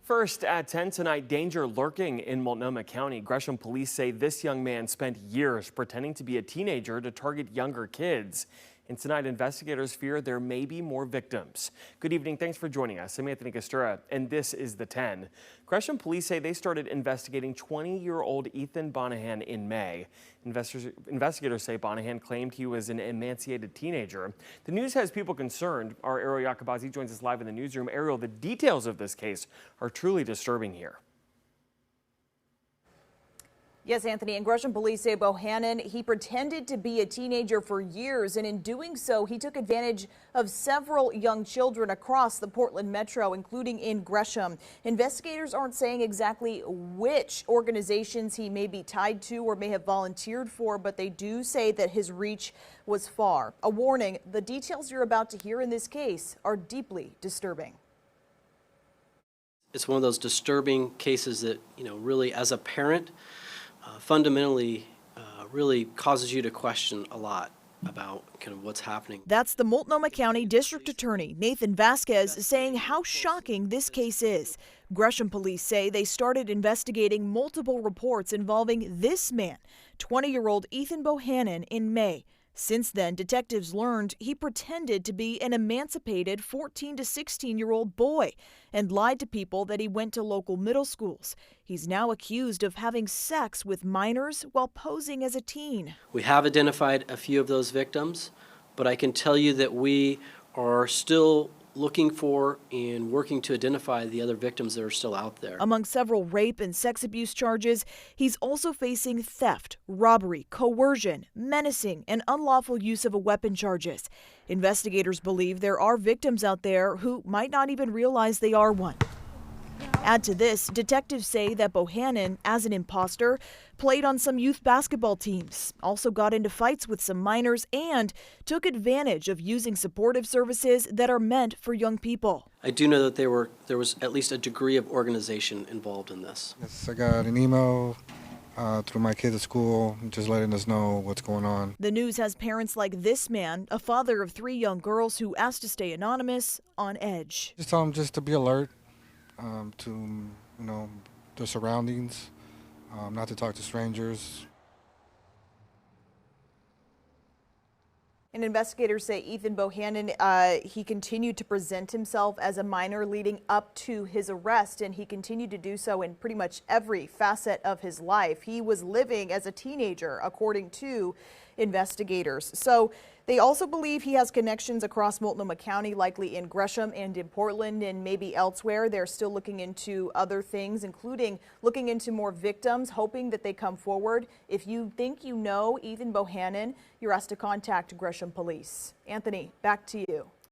First at 10 tonight, danger lurking in Multnomah County. Gresham police say this young man spent years pretending to be a teenager to target younger kids. And tonight, investigators fear there may be more victims. Good evening. Thanks for joining us. I'm Anthony Costura, and this is the 10. Gresham police say they started investigating 20-year-old Ethan Bonahan in May. Investigators say Bonahan claimed he was an emancipated teenager. The news has people concerned. Our Ariel Yakabazi joins us live in the newsroom. Ariel, the details of this case are truly disturbing here. Yes, Anthony, and Gresham police say Bohannon, he pretended to be a teenager for years, and in doing so, he took advantage of several young children across the Portland metro, including in Gresham. Investigators aren't saying exactly which organizations he may be tied to or may have volunteered for, but they do say that his reach was far. A warning, the details you're about to hear in this case are deeply disturbing. It's one of those disturbing cases that, really as a parent, fundamentally really causes you to question a lot about kind of what's happening. That's the Multnomah County District Attorney Nathan Vasquez saying how shocking this case is. Gresham police say they started investigating multiple reports involving this man, 20-year-old Ethan Bohannon, in May. Since then, detectives learned he pretended to be an emancipated 14 to 16-year-old boy and lied to people that he went to local middle schools. He's now accused of having sex with minors while posing as a teen. We have identified a few of those victims, but I can tell you that we are still looking for and working to identify the other victims that are still out there. Among several rape and sex abuse charges, he's also facing theft, robbery, coercion, menacing, and unlawful use of a weapon charges. Investigators believe there are victims out there who might not even realize they are one. Add to this, detectives say that Bohannon, as an imposter, played on some youth basketball teams, also got into fights with some minors, and took advantage of using supportive services that are meant for young people. I do know that there was at least a degree of organization involved in this. Yes, I got an email through my kids at school just letting us know what's going on. The news has parents like this man, a father of 3 young girls who asked to stay anonymous, on edge. Just tell them just to be alert to their surroundings, not to talk to strangers. And investigators say Ethan Bohannon, he continued to present himself as a minor leading up to his arrest, and he continued to do so in pretty much every facet of his life. He was living as a teenager, according to investigators. So they also believe he has connections across Multnomah County, likely in Gresham and in Portland and maybe elsewhere. They're still looking into other things, including looking into more victims, hoping that they come forward. If you think you know Ethan Bohannon, you're asked to contact Gresham Police. Anthony, back to you.